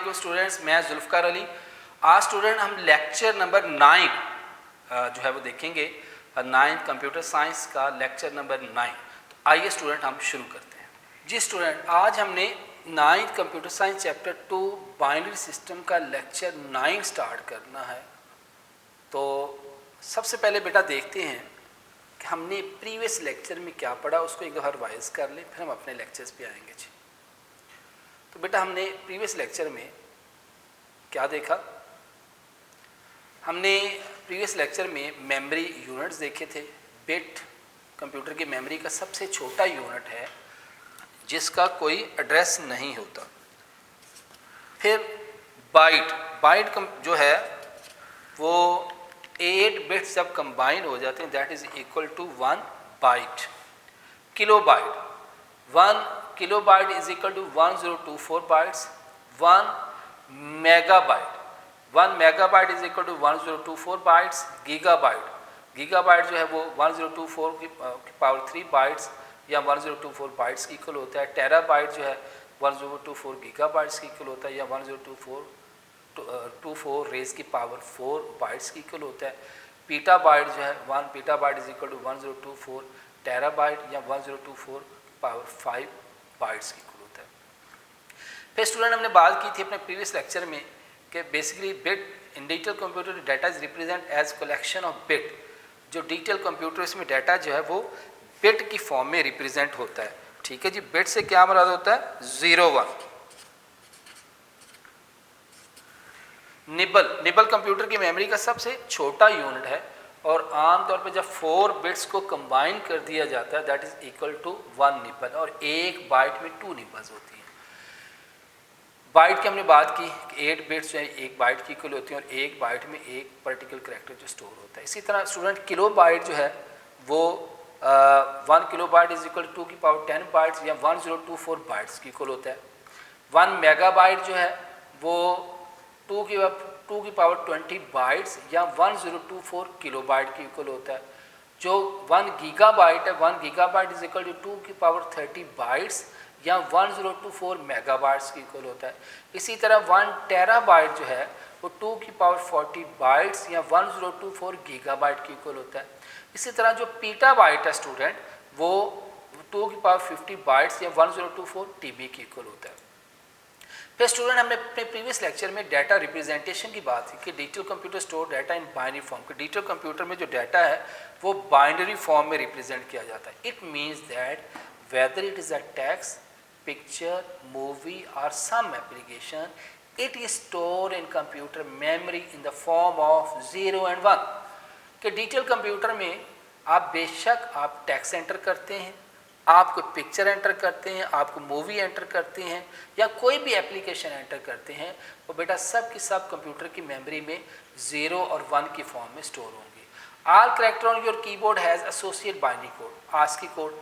वालेकुम स्टूडेंट्स, मैं जुल्फ़कार अली। आज स्टूडेंट हम लेक्चर नंबर 9 जो है वो देखेंगे, 9th कंप्यूटर साइंस का लेक्चर नंबर 9। तो आइए स्टूडेंट हम शुरू करते हैं। जी स्टूडेंट, आज हमने 9th computer science chapter 2 binary system का लेक्चर 9 स्टार्ट करना है। तो सबसे पहले बेटा देखते हैं कि हमने प्रीवियस लेक्चर में क्या पढ़ा, उसको एक दफ़ा रिवाइज कर लें, फिर हम अपने लेक्चर्स पे आएंगे। जी तो बेटा हमने प्रीवियस लेक्चर में क्या देखा? हमने प्रीवियस लेक्चर में मेमोरी यूनिट्स देखे थे। बिट कंप्यूटर की मेमोरी का सबसे छोटा यूनिट है जिसका कोई एड्रेस नहीं होता। फिर बाइट जो है वो 8 बिट्स जब कंबाइन हो जाते हैं that is equal to 1 byte. Kilobyte, 1 kilobyte is equal to 1024 bytes. 1 megabyte is equal to 1024 bytes. Gigabyte जो है वो 1024 की पावर 3 बाइट्स या 1024 बाइट्स की इक्वल होता है। टेराबाइट जो है 1024 गीगाबाइट्स की इक्वल होता है या 1024 रेज की पावर 4 बाइट्स की इक्वल होता है। पीटाबाइट जो है 1 पीटाबाइट इज इक्वल टू 1024 टेराबाइट या 1024 पावर 5 बाइट्स की इक्वल होता है। फिर स्टूडेंट हमने बात की थी अपने प्रीवियस लेक्चर में कि basically bit in digital computer data is represent as collection of bit. जो डिजिटल कंप्यूटर इसमें डाटा जो है वो बिट की फॉर्म में रिप्रेजेंट होता है। ठीक है जी, बिट से क्या मराद होता है? 0 1। निबल कंप्यूटर की मेमोरी का सबसे छोटा यूनिट है और आमतौर पर जब 4 बिट्स को कंबाइन कर दिया जाता है that is equal to 1 nibble, और एक बाइट में 2 निबल्स होती हैं। बाइट की हमने बात की कि 8 बिट्स जो है एक बाइट की इक्वल होती हैं और एक बाइट में एक पर्टिकुलर करैक्टर जो स्टोर होता है। इसी तरह स्टूडेंट किलो बाइट जो है वो 1 kilobyte is equal to 2 की पावर 10 बाइट्स या 1024 बाइट्स की इक्वल होता है। 1 मेगाबाइट जो है वो 2 की पावर 20 बाइट्स या 1024 किलोबाइट की इक्वल होता है। जो 1 गीगाबाइट है 1 गीगाबाइट इज इक्वल टू 2 की पावर 30 बाइट्स या 1024 मेगाबाइट्स की इक्वल होता है। इसी तरह 1 टेराबाइट जो है वो 2 की पावर 40 बाइट्स या 1024 गीगाबाइट की इक्वल होता है। इसी तरह जो पीटाबाइट है स्टूडेंट वो 2 की पावर 50 बाइट्स या 1024 टीबी की इक्वल होता है। फिर स्टूडेंट हमने अपने प्रीवियस लेक्चर में डाटा रिप्रेजेंटेशन की बात की कि digital computer store data in binary form. कि डिजिटल कंप्यूटर में जो डाटा है वो बाइनरी फॉर्म में रिप्रेजेंट किया जाता है। It means that whether it is a text, picture, movie or some application, it is store in computer memory in the form of 0 and 1। कि डिजिटल कंप्यूटर में आप बेशक आप टेक्स्ट एंटर करते हैं, आप कोई पिक्चर एंटर करते हैं, आप कोई मूवी एंटर करते हैं या कोई भी एप्लीकेशन एंटर करते हैं, वो बेटा सब की सब कंप्यूटर की मेमोरी में 0 और 1 की फॉर्म में स्टोर होंगे। All character on your keyboard has associate binary code, ASCII code.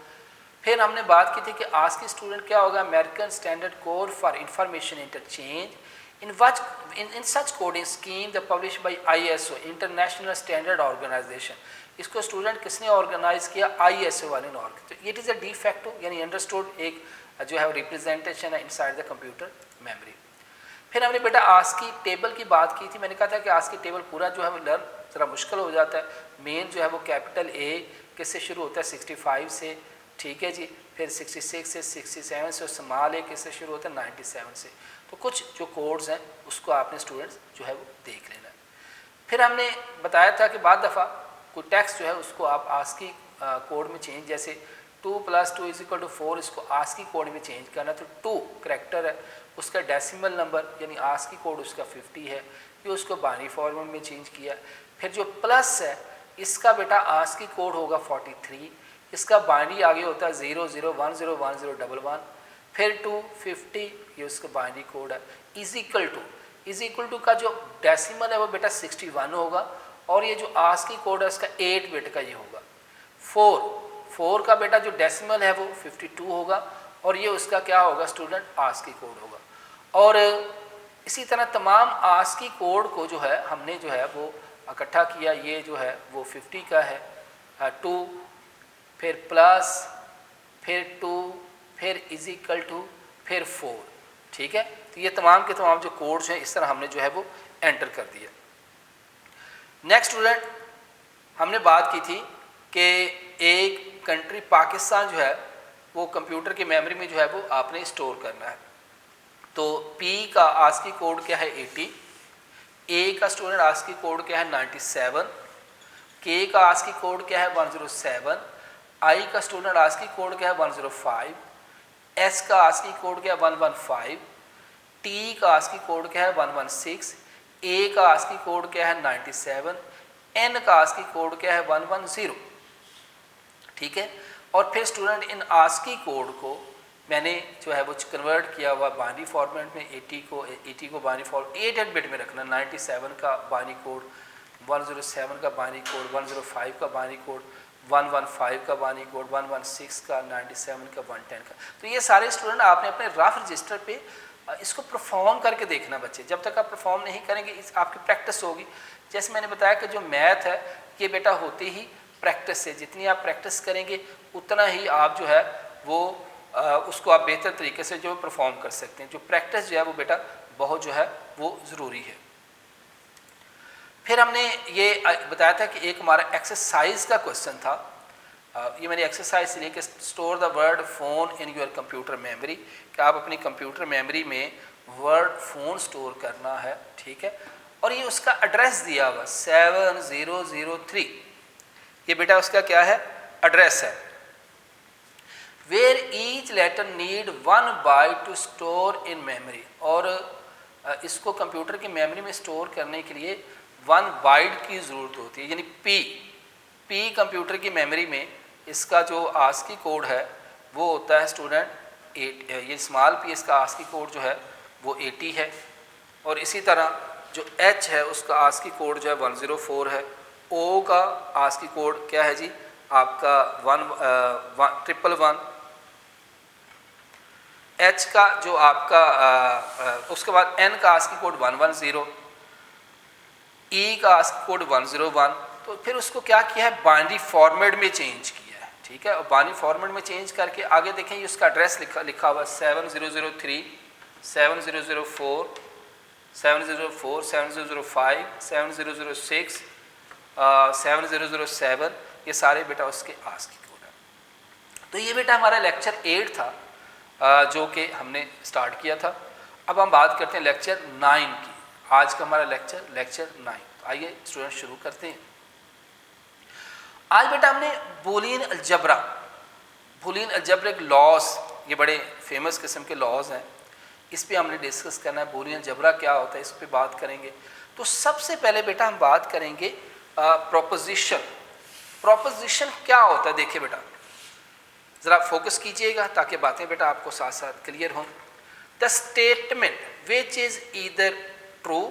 फिर हमने बात की थी कि आस्की स्टूडेंट क्या होगा? American standard code for information interchange. In such coding scheme the published by ISO international standard organisation. इसको स्टूडेंट किसने ऑर्गेनाइज किया? ISO वाले ने ऑर्गेनाइज। तो it is a de facto यानी अंडरस्टूड एक जो है रिप्रेजेंटेशन है इनसाइड द कंप्यूटर मेमोरी। फिर हमने बेटा आस्की टेबल की बात की थी। मैंने कहा था कि आस्की टेबल पूरा जो है वो लर्न ज़रा मुश्किल हो जाता है। मेन जो है वो कैपिटल A किससे शुरू होता है? 65 से, ठीक है जी। फिर 66 से, 67 से, और स्मॉल A किससे शुरू होता है? 97 से। तो कुछ जो कोड्स हैं उसको आपने स्टूडेंट्स जो है वो देख लेना है। फिर हमने बताया था कि बाद दफ़ा कोई टेक्स्ट जो है उसको आप आस्की कोड में चेंज, जैसे 2 + 2 = 4, इसको आस्की कोड में चेंज करना। तो 2 करैक्टर है, उसका डेसिमल नंबर यानी आस्की कोड उसका 50 है, ये उसको बाइनरी फॉर्मेट में चेंज किया। फिर जो प्लस है इसका बेटा आस्की कोड होगा 43, इसका बाइनरी आगे होता है 0 0 1 0 1 0 1 1। फिर 250 ये उसका बाइनरी कोड है। इज इक्वल टू का जो डेसिमल है वो बेटा 61 होगा और ये जो आस्की कोड है उसका 8 बिट का ये होगा। 4 का बेटा जो डेसिमल है वो 52 होगा और ये उसका क्या होगा स्टूडेंट? आस्की कोड होगा। और इसी तरह तमाम आस्की कोड को जो है हमने जो है वो इकट्ठा किया। ये जो है वो 50 का है, 2 फिर प्लस फिर 2 फिर इज इक्वल टू फिर 4। ठीक है। तो ये तमाम के तमाम जो कोड्स हैं इस तरह हमने जो है वो एंटर कर दिया। नेक्स्ट स्टूडेंट, हमने बात की थी कि एक कंट्री पाकिस्तान जो है वो कंप्यूटर की मेमोरी में जो है वो आपने स्टोर करना है। तो P का आस्की कोड क्या है 80, A का स्टूडेंट आस्की कोड क्या है 97, K का आस्की कोड क्या है 107, I का स्टूडेंट आस्की कोड क्या है 105, S का आस्की कोड क्या है 115, T का आस्की कोड क्या है 116, A का आस्की कोड क्या है 97, N का आस्की कोड क्या है 110। ठीक है। और फिर स्टूडेंट इन आस्की कोड को मैंने जो है वो कन्वर्ट किया हुआ बाइनरी फॉर्मेट में। 80 को बाइनरी फॉर्मेट 8 बिट में रखना, 97 का बाइनरी कोड, 107 का बाइनरी कोड, 105 का बाइनरी कोड, 115 का बाइनरी कोड, 116 का, 97 का, 110 का। तो ये सारे स्टूडेंट आपने अपने रफ रजिस्टर पे इसको परफॉर्म करके देखना बच्चे। जब तक आप परफॉर्म नहीं करेंगे इस आपकी प्रैक्टिस होगी। जैसे मैंने बताया कि जो मैथ है ये बेटा होती ही प्रैक्टिस से, जितनी आप प्रैक्टिस करेंगे उतना ही आप जो है वो उसको आप बेहतर तरीके से जो परफॉर्म कर सकते हैं। जो प्रैक्टिस जो है वो बेटा बहुत जो है वो ज़रूरी है। फिर हमने ये बताया था कि एक हमारा एक्सरसाइज का क्वेश्चन था। ये मैंने एक्सरसाइज इसलिए कि store the word phone in your computer memory, कि आप अपनी कंप्यूटर मेमोरी में वर्ड फ़ोन स्टोर करना है। ठीक है। और ये उसका एड्रेस दिया हुआ 7003, ये बेटा उसका क्या है एड्रेस है। Where each letter need 1 byte to store in memory, और इसको कंप्यूटर की मेमोरी में स्टोर करने के लिए 1 बाइट की ज़रूरत होती है। यानी पी कंप्यूटर की मेमोरी में इसका जो आस्की कोड है वो होता है स्टूडेंट 8, ये स्मॉल पी इसका आस्की कोड जो है वो 80 है। और इसी तरह जो H है उसका आस्की कोड जो है 104 है। O का आस्की कोड क्या है जी आपका 111, H का जो आपका उसके बाद N का आस्की कोड 110, E का आस्की कोड 101। तो फिर उसको क्या किया है बाइनरी फॉर्मेट में चेंज किया है। ठीक है। और बाइनरी फॉर्मेट में चेंज करके आगे देखें ये उसका एड्रेस लिखा हुआ 7003, 7004, 7004, 7005, 7006, 7007, ये सारे बेटा उसके आस्की कोड है। तो ये बेटा हमारा लेक्चर 8 था जो कि हमने स्टार्ट किया था। अब हम बात करते हैं लेक्चर 9 की। आज का हमारा लेक्चर 9। आइए स्टूडेंट शुरू करते हैं। आज बेटा हमने बूलियन अलजेब्रिक लॉज, ये बड़े फेमस किस्म के लॉज हैं, इस पे हमने डिस्कस करना है। बूलियन अलजेब्रा क्या होता है इस पे बात करेंगे। तो सबसे पहले बेटा हम बात करेंगे प्रोपोजिशन क्या होता है। देखिए बेटा ज़रा फोकस कीजिएगा ताकि बातें बेटा आपको साथ साथ क्लियर हों। The statement which is either true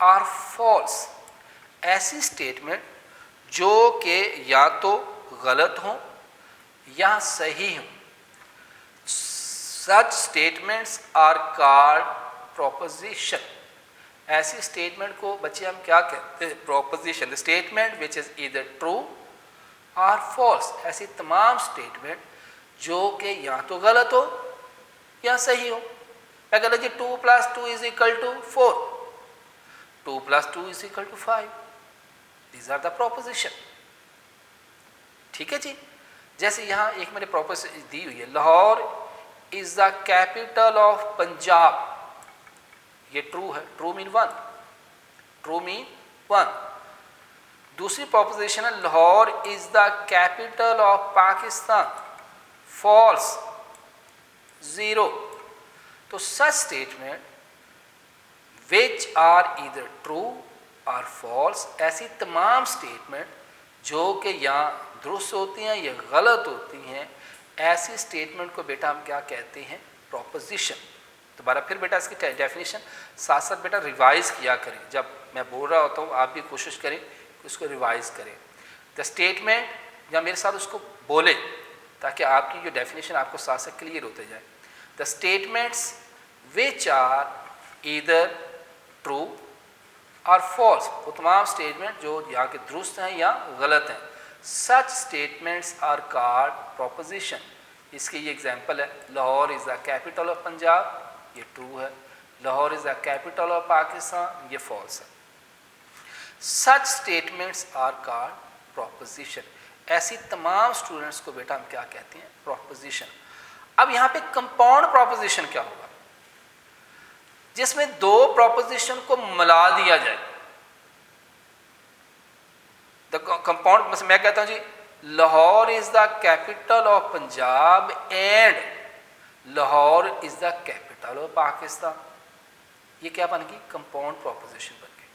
और फॉल्स, ऐसी स्टेटमेंट जो कि या तो गलत हो या सही हो, सच स्टेटमेंट्स आर कॉल्ड प्रोपोजिशन। ऐसी स्टेटमेंट को बच्चे हम क्या कहते हैं proposition. The statement which is either true और फॉल्स, ऐसी तमाम स्टेटमेंट जो कि या तो गलत हो या सही हो। मैं कहता जी 2 + 2 = 4, 2 + 2 = 5, दीज आर द प्रोपोजिशन। ठीक है जी। जैसे यहाँ एक मैंने प्रोपोजिशन दी हुई है, Lahore is the capital of Punjab, ये ट्रू है, ट्रू मीन 1, ट्रू मीन 1। दूसरी प्रोपोजिशन है Lahore is the capital of Pakistan, false, 0। तो such statement which are either true और फॉल्स, ऐसी तमाम स्टेटमेंट जो कि या दुरुस्त होती हैं या गलत होती हैं, ऐसी स्टेटमेंट को बेटा हम क्या कहते हैं प्रोपोजिशन। दोबारा फिर बेटा इसकी डेफिनेशन साथ साथ बेटा रिवाइज किया करें। जब मैं बोल रहा होता हूँ आप भी कोशिश करें कि उसको रिवाइज करें। द स्टेटमेंट या मेरे साथ उसको बोले ताकि आपकी जो डेफिनेशन आपको साथ साथ क्लियर होते जाए। The statements which are either true और फॉल्स, वो तमाम स्टेटमेंट जो या के दुरुस्त हैं या गलत हैं। Such statements are called proposition, इसकी ये एग्जाम्पल है, Lahore is the capital of Punjab, ये ट्रू है। Lahore is the capital of Pakistan, ये फॉल्स है। Such statements are called proposition. ऐसी तमाम स्टूडेंट्स को बेटा हम क्या कहते हैं? प्रोपोजिशन। अब यहाँ पे कंपाउंड प्रोपोजिशन क्या होगा? जिसमें दो प्रोपोजिशन को मिला दिया जाए। द कंपाउंड, मैं कहता हूं जी Lahore is the capital of Punjab and Lahore is the capital of Pakistan. ये क्या बन गई? कंपाउंड प्रोपोजिशन बन गई।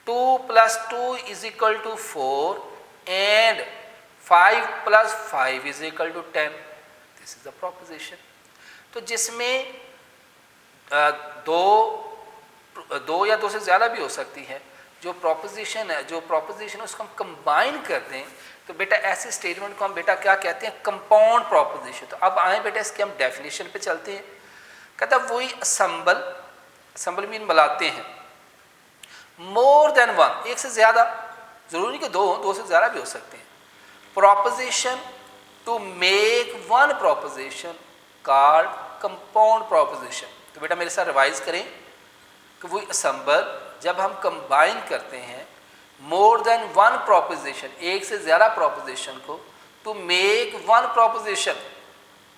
2 + 2 = 4 and 5 + 5 = 10। This is the proposition. तो जिसमें दो या दो से ज़्यादा भी हो सकती है, जो प्रोपोजिशन है, उसको हम कंबाइन कर दें तो बेटा ऐसे स्टेटमेंट को हम बेटा क्या कहते हैं? Compound proposition. तो अब आए बेटा इसके हम डेफिनेशन पे चलते हैं। कहता वही असम्बल मीन मिलाते हैं, मोर देन वन, एक से ज़्यादा, ज़रूरी नहीं कि दो से ज़्यादा भी हो सकते हैं, proposition to make one proposition called compound proposition. तो बेटा मेरे साथ रिवाइज करें कि वही असम्बल जब हम कंबाइन करते हैं मोर देन वन प्रोपोजिशन, एक से ज़्यादा प्रोपोजिशन को, टू मेक वन प्रोपोजिशन,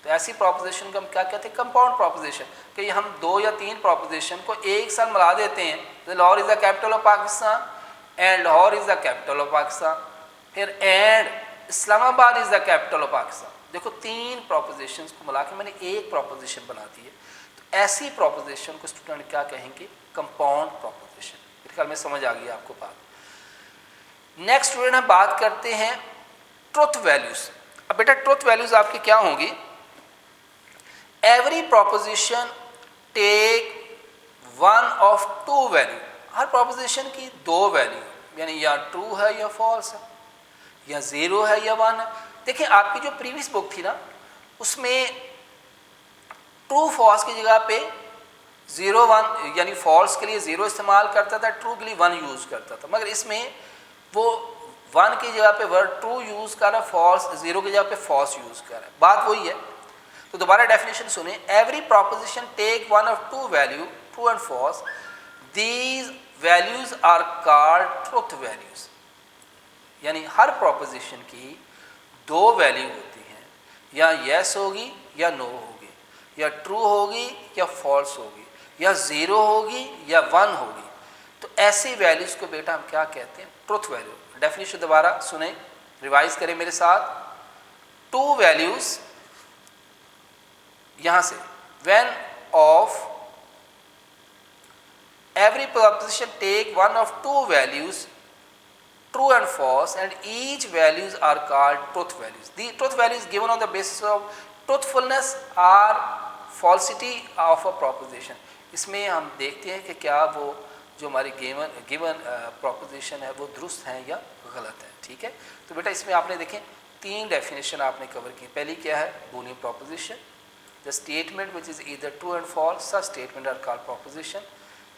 तो ऐसी प्रोपोजिशन को हम क्या कहते हैं? Compound proposition. कि हम 2 या 3 प्रोपोजिशन को एक साथ मिला देते हैं। Lahore is the capital of Pakistan and Lahore is the capital of Pakistan, फिर and Islamabad is the capital of Pakistan. देखो 3 प्रोपोजिशन को मिला के मैंने एक प्रोपोजिशन बना दी है। तो ऐसी प्रोपोजिशन को स्टूडेंट क्या कहेंगे? Compound proposition. मेरे ख्याल में समझ आ गई आपको बात। नेक्स्ट स्टूडेंट हम बात करते हैं ट्रुथ वैल्यूज। अब बेटा ट्रुथ वैल्यूज आपकी क्या होंगी? Every proposition take one of 2 value. हर प्रोपोजिशन की 2 वैल्यू, यानी या ट्रू है या फॉल्स है, या 0 है या 1 है। देखिए आपकी जो प्रीवियस बुक थी ना, उसमें ट्रू फॉल्स की जगह पे 0 1 यानी फॉल्स के लिए 0 इस्तेमाल करता था, ट्रू के लिए 1 यूज़ करता था। मगर इसमें वो 1 की जगह पे वर्ड ट्रू यूज़ कर रहा है, फॉल्स 0 की जगह पे फॉल्स यूज़ कर रहा है। बात वही है। तो दोबारा डेफिनेशन सुने, every proposition take one of 2 value, true and false, these values are called truth values. यानी हर प्रोपोजिशन की 2 वैल्यू होती हैं, या यस होगी या नो होगी, या ट्रू होगी या फॉल्स होगी, या 0 होगी या 1 होगी। तो ऐसी वैल्यूज को बेटा हम क्या कहते हैं? Truth value. डेफिनेशन दोबारा सुने, रिवाइज करें मेरे साथ। 2 वैल्यूज, यहां से when of every proposition take one of 2 values, true and false, and each values are called truth values. The truth value is given on the basis of truthfulness or falsity of a proposition. इसमें हम देखते हैं कि क्या वो जो हमारी given proposition है वो दुरुस्त है या गलत है। ठीक है, तो बेटा इसमें आपने देखें 3 डेफिनेशन आपने कवर की। पहली क्या है? Boolean proposition, the statement which is either true and false, such statement are called proposition.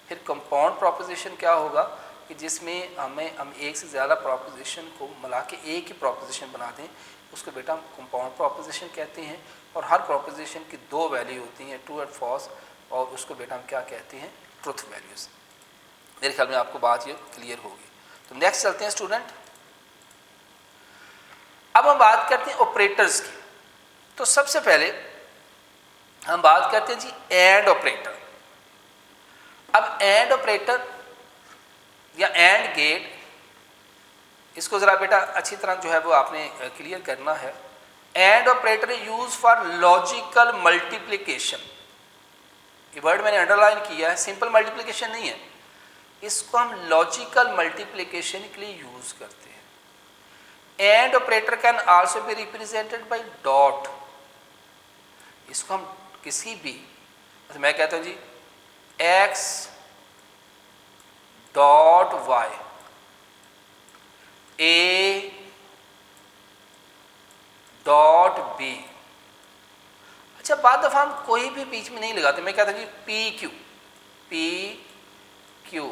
फिर कंपाउंड प्रोपोजिशन क्या होगा कि जिसमें हम एक से ज़्यादा प्रोपोजिशन को मिला के एक ही प्रोपोजिशन बना दें, उसको बेटा हम कंपाउंड प्रोपोजिशन कहते हैं। और हर प्रोपोजिशन की 2 वैल्यू होती हैं, ट्रू एंड फॉल्स, और उसको बेटा हम क्या कहते हैं? Truth values. मेरे ख्याल में आपको बात ये क्लियर होगी। तो नेक्स्ट चलते हैं स्टूडेंट। अब हम बात करते हैं ऑपरेटर्स की। तो सबसे पहले हम बात करते हैं जी एंड ऑपरेटर। अब एंड ऑपरेटर या एंड गेट, इसको ज़रा बेटा अच्छी तरह जो है वो आपने क्लियर करना है। And operator use for logical multiplication. ये वर्ड मैंने अंडरलाइन किया है, सिंपल मल्टीप्लिकेशन नहीं है, इसको हम लॉजिकल मल्टीप्लिकेशन के लिए यूज करते हैं। And operator can also be represented by dot. इसको हम किसी भी, मैं कहता हूँ जी x dot y, a dot b। अच्छा, बाद दफा हम कोई भी बीच में नहीं लगाते। मैं कहता जी पी क्यू,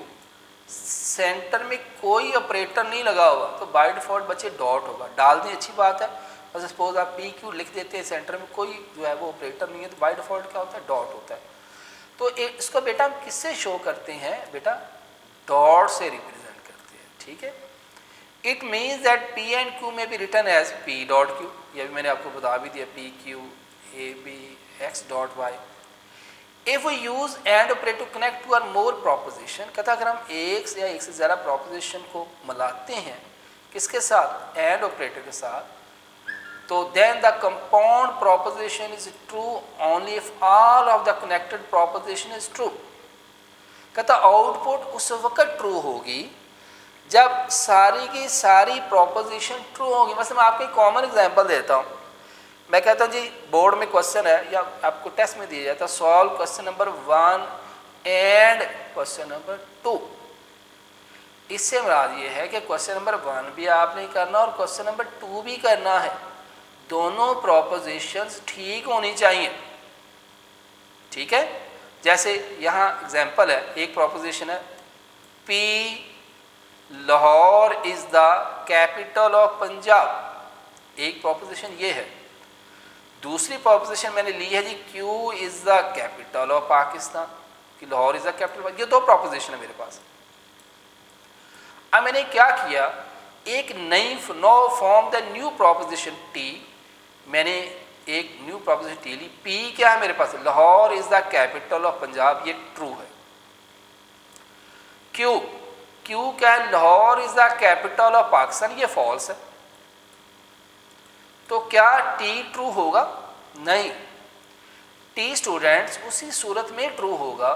सेंटर में कोई ऑपरेटर नहीं लगा होगा, तो बाय डिफॉल्ट बच्चे डॉट होगा। डाल दें, अच्छी बात है, और सपोज आप पी क्यू लिख देते हैं, सेंटर में कोई जो है वो ऑपरेटर नहीं है, तो बाय डिफॉल्ट क्या होता है, डॉट होता है। तो इसको बेटा हम किससे शो करते हैं, बेटा डॉट से रिप्रेजेंट करते हैं, ठीक है। It means that P and Q में be return as P dot Q, ये भी मैंने आपको बता भी दिया, P Q A B X dot Y. If we use and operator to connect two or more proposition, कहता अगर हम एक से या एक से ज़्यादा प्रोपोजिशन को मिलाते हैं किसके साथ, एंड ऑपरेटर के साथ, तो then the compound proposition is true only if all of the connected proposition is true. कहता आउटपुट उस वक्त ट्रू होगी जब सारी की सारी प्रोपोजिशन ट्रू होगी। मतलब मैं आपको एक कॉमन एग्जांपल देता हूँ, मैं कहता हूँ जी बोर्ड में क्वेश्चन है या आपको टेस्ट में दिया जाता है, solve question number 1 and question number 2। इससे मुराद ये है कि क्वेश्चन नंबर 1 भी आपने करना और क्वेश्चन नंबर 2 भी करना है, दोनों प्रोपोजिशंस ठीक होनी चाहिए, ठीक है। जैसे यहाँ एग्जांपल है, एक प्रोपोजिशन है P Lahore is the capital of Punjab, एक प्रोपोजिशन ये है। दूसरी प्रोपोजिशन मैंने ली है जी Q is the capital of Pakistan, कि लाहौर इज द कैपिटल, ये दो प्रोपोजिशन है मेरे पास। अब मैंने क्या किया, एक नई नो form the new proposition T, मैंने एक न्यू प्रोपोजिशन टी ली। पी क्या है मेरे पास, Lahore is the capital of Punjab, ये ट्रू है। क्यू क्या है, Lahore is the capital of Pakistan, ये फॉल्स है। तो क्या टी ट्रू होगा, नहीं। टी स्टूडेंट्स उसी सूरत में ट्रू होगा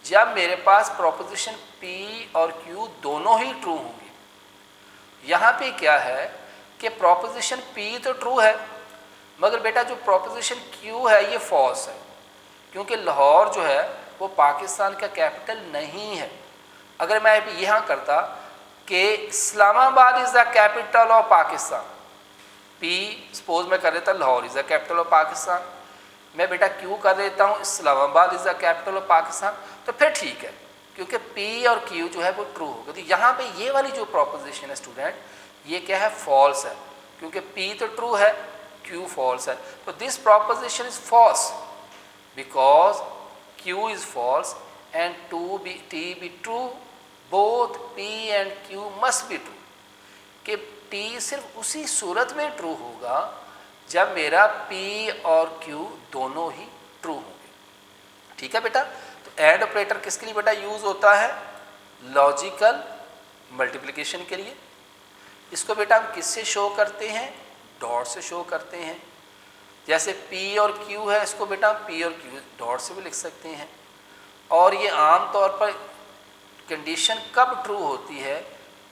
जब मेरे पास प्रोपोजिशन पी और क्यू दोनों ही ट्रू होंगे। यहाँ पे क्या है कि प्रोपोजिशन पी तो ट्रू है, मगर बेटा जो प्रोपोजिशन क्यू है ये फॉल्स है, क्योंकि लाहौर जो है वो पाकिस्तान का कैपिटल नहीं है। अगर मैं यहाँ करता कि Islamabad is the capital of Pakistan, P suppose मैं कर देता Lahore is the capital of Pakistan, मैं बेटा क्यू कर देता हूँ Islamabad is the capital of Pakistan, तो फिर ठीक है, क्योंकि पी और क्यू जो है वो ट्रू होगा। तो यहाँ पे ये वाली जो प्रोपोजिशन है स्टूडेंट, ये क्या है, फॉल्स है, क्योंकि पी तो ट्रू है, क्यू फॉल्स है। तो this proposition is false because Q is false and T B true, both P and Q must be true. कि टी सिर्फ उसी सूरत में ट्रू होगा जब मेरा पी और क्यू दोनों ही ट्रू होंगे, ठीक है बेटा। तो एंड ऑपरेटर किसके लिए बेटा यूज होता है, लॉजिकल मल्टीप्लिकेशन के लिए। इसको बेटा हम किससे शो करते हैं, डॉट से शो करते हैं। जैसे पी और क्यू है, इसको बेटा हम पी और क्यू डॉट से भी लिख सकते हैं। और ये आम तौर पर कंडीशन कब ट्रू होती है,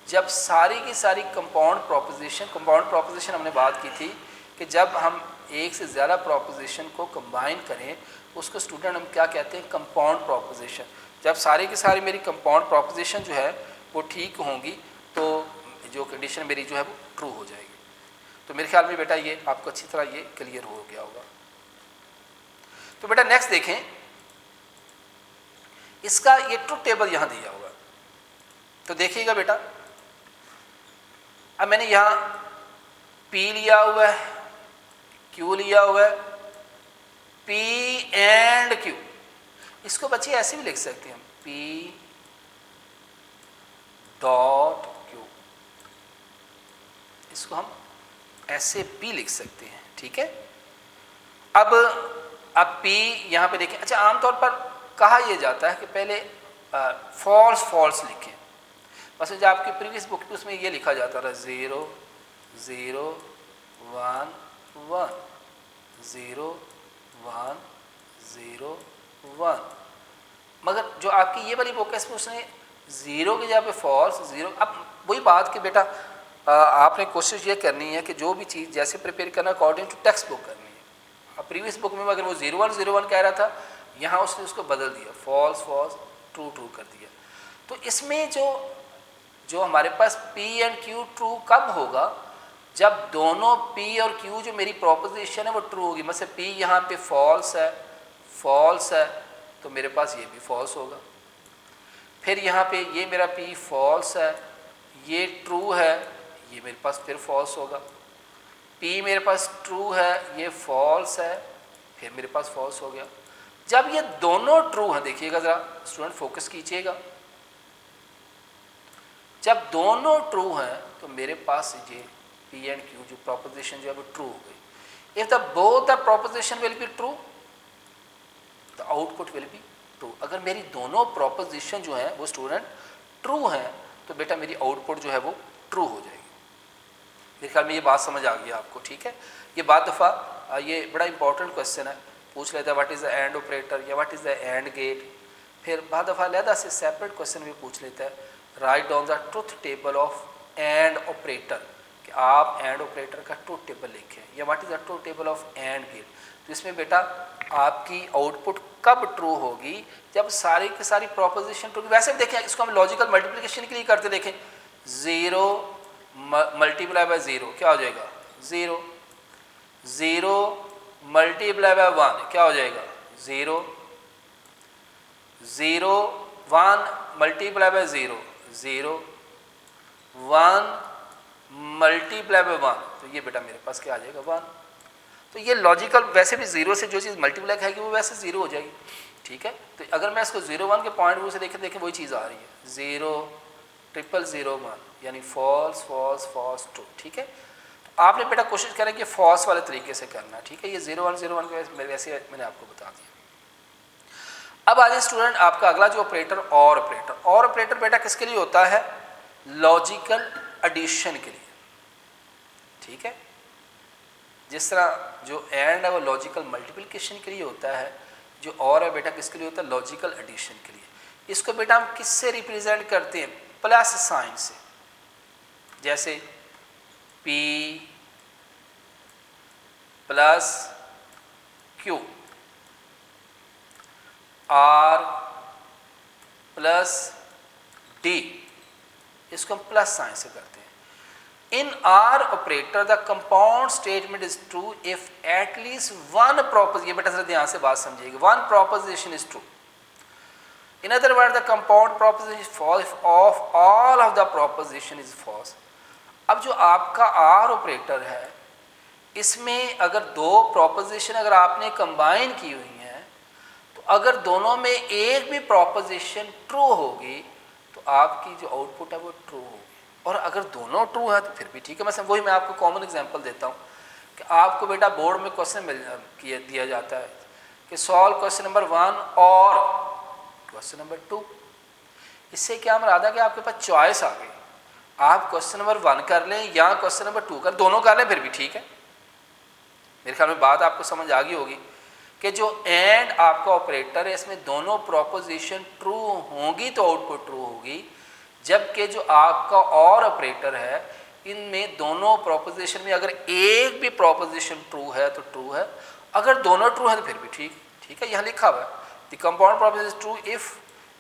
जब सारी की सारी कंपाउंड प्रोपोजिशन हमने बात की थी कि जब हम एक से ज़्यादा प्रोपोजिशन को कंबाइन करें उसको स्टूडेंट हम क्या कहते हैं, कंपाउंड प्रोपोजिशन। जब सारी की सारी मेरी कंपाउंड प्रोपोजिशन जो है वो ठीक होंगी तो जो कंडीशन मेरी जो है वो ट्रू हो जाएगी। तो मेरे ख्याल में बेटा ये आपको अच्छी तरह ये क्लियर हो गया होगा। तो बेटा नेक्स्ट देखें, इसका ये ट्रुथ टेबल यहाँ दिया हुआ, तो देखिएगा बेटा। अब मैंने यहाँ पी लिया हुआ है, क्यू लिया हुआ है, पी एंड क्यू। इसको बच्चे ऐसे भी लिख सकते हैं, पी डॉट क्यू, इसको हम ऐसे भी लिख सकते हैं, ठीक है। अब पी यहाँ पे देखें। अच्छा, आमतौर पर कहा यह जाता है कि पहले फॉल्स लिखें। बस जो आपकी प्रीवियस बुक उसमें ये लिखा जाता था 0 0 1 1 0 1 0 1, मगर जो आपकी ये वाली बुक है इसमें उसने 0 की जगह पे फॉल्स 0। अब वही बात कि बेटा आपने कोशिश ये करनी है कि जो भी चीज़ जैसे प्रिपेयर करना अकॉर्डिंग टू टेक्स्ट बुक करनी है। अब प्रीवियस बुक में अगर वो 01 कह रहा था, यहाँ उसने उसको बदल दिया, फॉल्स ट्रू कर दिया। तो इसमें जो हमारे पास P एंड Q ट्रू कब होगा, जब दोनों P और Q जो मेरी प्रोपोजिशन है वो ट्रू होगी। मतलब P यहाँ पे फॉल्स है तो मेरे पास ये भी फॉल्स होगा। फिर यहाँ पे ये मेरा P फॉल्स है, ये ट्रू है, ये मेरे पास फिर फॉल्स होगा। P मेरे पास ट्रू है, ये फॉल्स है, फिर मेरे पास फॉल्स हो गया। जब ये दोनों ट्रू हैं, देखिएगा ज़रा स्टूडेंट फोकस कीजिएगा, जब दोनों ट्रू हैं तो मेरे पास ये P एंड Q जो प्रोपोजिशन जो है वो ट्रू हो गई। If the both the proposition will be true the output will be true. अगर मेरी दोनों प्रोपोजिशन जो है वो स्टूडेंट ट्रू हैं तो बेटा मेरी आउटपुट जो है वो ट्रू हो जाएगी। मेरे ख्याल में ये बात समझ आ गई आपको, ठीक है। ये बात दफ़ा ये बड़ा इंपॉर्टेंट क्वेश्चन है, पूछ लेता है what is the and operator या what is the and gate. फिर बाद दफ़ा अलहदा से सेपरेट क्वेश्चन भी पूछ लेता है, write down the truth table of and operator, कि आप एंड ऑपरेटर का ट्रुथ टेबल लिखें, या what is the truth table of and gate. तो इसमें बेटा आपकी आउटपुट कब ट्रू होगी, जब सारी की सारी प्रोपोजिशन ट्रू। वैसे भी देखें इसको हम लॉजिकल मल्टीप्लिकेशन के लिए करते, देखें 0 मल्टीप्लाई बाय 0 क्या हो जाएगा 0, 0 मल्टीप्लाई बाय 1 क्या हो जाएगा 0, 0 1 मल्टीप्लाई बाय 0 0, 1 मल्टीप्लाई बाय 1, तो ये बेटा मेरे पास क्या आ जाएगा 1। तो ये लॉजिकल, वैसे भी 0 से जो चीज़ मल्टीप्लाई खाएगी वो वैसे 0 हो जाएगी, ठीक है। तो अगर मैं इसको 0 1 के पॉइंट व्यू से देखें वही चीज़ आ रही है 0 0 0 1, यानी फॉल्स फॉल्स फॉल्स ट्रू, ठीक है। तो आपने बेटा कोशिश करें कि फॉल्स वाले तरीके से करना, ठीक है। ये 0 1 0 1 के वैसे मैंने आपको बता दिया। अब आ जाए स्टूडेंट आपका अगला जो ऑपरेटर और ऑपरेटर। और ऑपरेटर बेटा किसके लिए होता है, लॉजिकल एडिशन के लिए, ठीक है। जिस तरह जो एंड है वो लॉजिकल मल्टीप्लिकेशन के लिए होता है, जो और है बेटा किसके लिए होता है, लॉजिकल एडिशन के लिए। इसको बेटा हम किससे रिप्रेजेंट करते हैं, प्लस साइन से। जैसे P plus Q, R plus D, इसको हम प्लस साइन से करते हैं। In R operator the compound statement is true if at least one proposition, ये बेटा जरा ध्यान से बात समझिएगा, one proposition is true. In other words, the compound proposition is false if of all of the proposition is false. अब जो आपका R ऑपरेटर है इसमें अगर दो प्रोपोजिशन अगर आपने कंबाइन की हुई हैं तो अगर दोनों में एक भी प्रोपोजिशन ट्रू होगी तो आपकी जो आउटपुट है वो ट्रू होगी, और अगर दोनों ट्रू है तो फिर भी ठीक है। मतलब वही मैं आपको कॉमन एग्जांपल देता हूँ कि आपको बेटा बोर्ड में क्वेश्चन दिया जाता है कि सॉल्व क्वेश्चन नंबर 1 और क्वेश्चन नंबर 2। इससे क्या मराद है कि आपके पास चॉइस आ गई, आप क्वेश्चन नंबर 1 कर लें या क्वेश्चन नंबर 2 कर, दोनों कर लें फिर भी ठीक है। मेरे ख्याल में बात आपको समझ आ गई होगी कि जो एंड आपका ऑपरेटर है इसमें दोनों प्रोपोजिशन ट्रू होंगी तो आउटपुट ट्रू होगी, जबकि जो आपका और ऑपरेटर है इनमें दोनों प्रोपोजिशन में अगर एक भी प्रोपोजिशन ट्रू है तो ट्रू है, अगर दोनों ट्रू है तो फिर भी ठीक है। यहाँ लिखा हुआ है the compound proposition is true if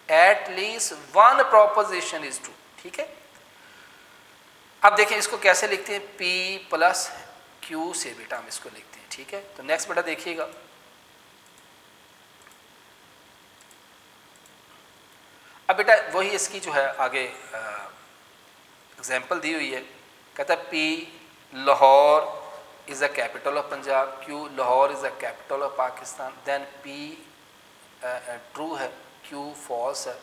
at least one proposition is true, ठीक है। अब देखें इसको कैसे लिखते हैं, P प्लस Q से बेटा हम इसको लिखते हैं, ठीक है। तो नेक्स्ट बेटा देखिएगा, अब बेटा वही इसकी जो है आगे एग्जाम्पल दी हुई है। कहता है P Lahore is the capital of Punjab, Q Lahore is the capital of Pakistan, then P true है, Q फॉल्स है।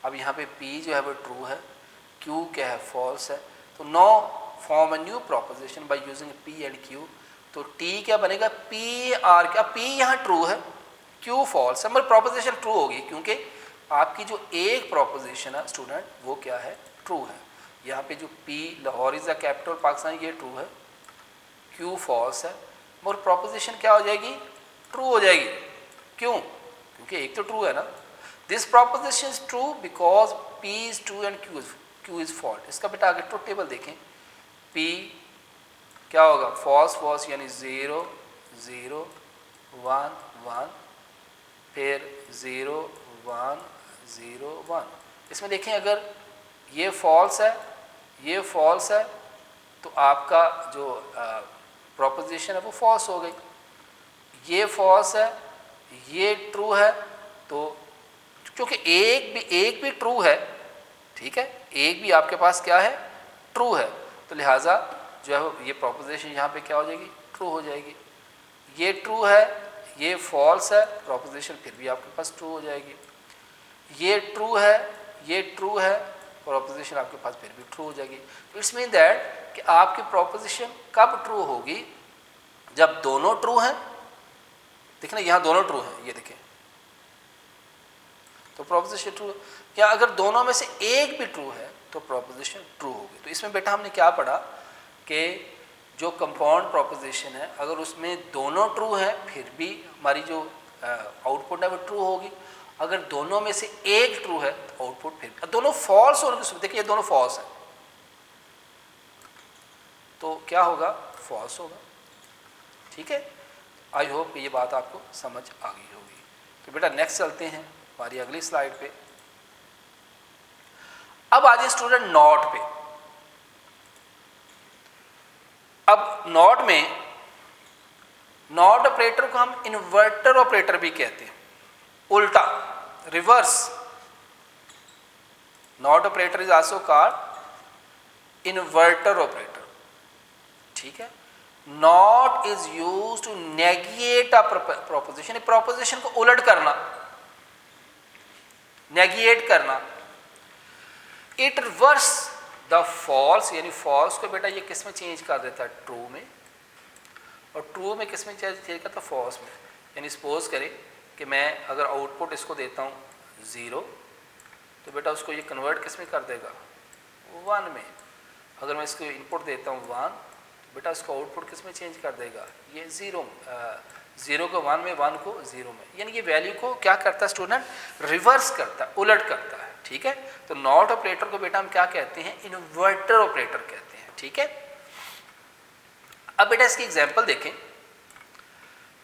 अब यहाँ पे P जो है वो ट्रू है, Q क्या है फॉल्स है। तो now form a new proposition by using P and Q। तो T क्या बनेगा, P R क्या, P यहाँ ट्रू है, Q फॉल्स है, मतलब प्रोपोजिशन ट्रू होगी क्योंकि आपकी जो एक प्रोपोजिशन है स्टूडेंट वो क्या है, ट्रू है। यहाँ पे जो P Lahore is the capital Pakistan ये ट्रू है, Q फॉल्स है, और प्रोपोजिशन क्या हो जाएगी, ट्रू हो जाएगी। क्यों, क्योंकि एक तो ट्रू है ना। This proposition is true because P is true and Q is false. इसका बेटा आगे ट्रुथ टेबल देखें, P क्या होगा, फॉल्स फॉल्स यानी 0 0 1 1, फिर 0 1 0 1। इसमें देखें अगर ये फॉल्स है ये फॉल्स है तो आपका जो प्रोपोजिशन है वो फॉल्स हो गई। ये फॉल्स है ये ट्रू है, तो क्योंकि एक भी ट्रू है, ठीक है, एक भी आपके पास क्या है, ट्रू है, तो लिहाजा जो है ये प्रोपोजिशन यहाँ पे क्या हो जाएगी, ट्रू हो जाएगी। ये ट्रू है, ये फॉल्स है, प्रोपोजिशन फिर भी आपके पास ट्रू हो जाएगी। ये ट्रू है, ये ट्रू है, प्रोपोजिशन आपके पास फिर भी ट्रू हो जाएगी। इट्स मीन दैट कि आपकी प्रोपोजिशन कब ट्रू होगी, जब दोनों ट्रू हैं। देखिए ना, यहाँ दोनों ट्रू हैं, ये देखें, तो प्रोपोजिशन ट्रू। या अगर दोनों में से एक भी ट्रू है तो प्रोपोजिशन ट्रू होगी। तो इसमें बेटा हमने क्या पढ़ा कि जो कंपाउंड प्रोपोजिशन है, अगर उसमें दोनों ट्रू हैं फिर भी हमारी जो आउटपुट है वो ट्रू होगी। अगर दोनों में से एक ट्रू है तो आउटपुट फिर, दोनों फॉल्स होने की, देखिए ये दोनों फॉल्स है तो क्या होगा, फॉल्स होगा। ठीक है, आई होप ये बात आपको समझ आ गई होगी। तो बेटा नेक्स्ट चलते हैं हमारी अगली स्लाइड पे। अब आ जाए स्टूडेंट नॉट पे। अब नॉट में, नॉट ऑपरेटर को हम इन्वर्टर ऑपरेटर भी कहते हैं, उल्टा, reverse. Not operator is also called inverter operator. ठीक है, not is used to negate a proposition, proposition को उलट करना, नेगेट करना। इट रिवर्स द फॉल्स, यानी फॉल्स को बेटा ये किस में चेंज कर देता है, ट्रू में, और ट्रू में किस में चेंज करता है, फॉल्स में। यानी सपोज करें कि मैं अगर आउटपुट इसको देता हूँ 0 तो बेटा उसको ये कन्वर्ट किस में कर देगा, 1 में। अगर मैं इसको इनपुट देता हूँ 1 तो बेटा उसको आउटपुट किस में चेंज कर देगा, ये 0 को 1 में, 1 को 0 में। यानी ये वैल्यू को क्या करता है स्टूडेंट, रिवर्स करता है, उलट करता है। ठीक है, तो नॉट ऑपरेटर को बेटा हम क्या कहते हैं, इन्वर्टर ऑपरेटर कहते हैं। ठीक है, अब बेटा इसकी एग्जांपल देखें।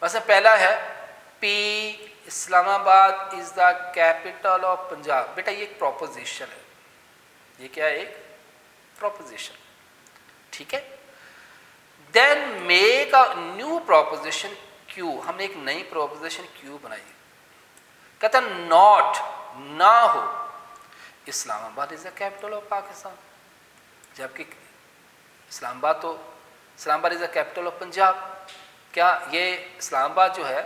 वैसे पहला है P Islamabad is the capital of Punjab. बेटा ये एक प्रोपोजिशन है, ये क्या है, एक प्रोपोजिशन। ठीक है, then make a new proposition Q. हमने एक नई प्रोपोजिशन क्यू बनाई, कहता नॉट, ना हो, Islamabad is the capital of Pakistan. जबकि Islamabad is the capital of Punjab. क्या ये इस्लामाबाद जो है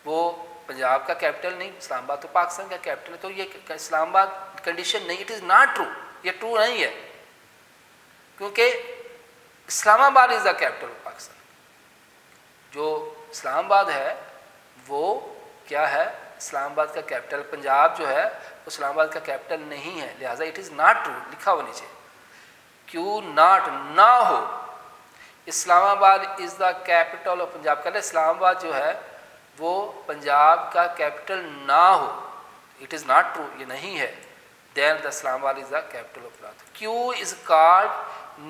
वो पंजाब का कैपिटल नहीं, इस्लामाबाद तो पाकिस्तान का कैपिटल है। तो ये इस्लामाबाद कंडीशन नहीं, इट इज़ नॉट ट्रू, ये ट्रू नहीं है, क्योंकि Islamabad is the capital of Pakistan. जो इस्लामाबाद है वो क्या है, इस्लामाबाद का कैपिटल। पंजाब जो है वो इस्लामाबाद का कैपिटल नहीं है, लिहाजा इट इज़ नॉट ट्रू लिखा हुआ नीचे। क्यों नॉट, ना हो, Islamabad is the capital of Punjab. कहते इस्लामाबाद जो है वो पंजाब का कैपिटल ना हो, इट इज़ नॉट ट्रू, ये नहीं है। Then the Islamabad is the capital of Punjab. Q is called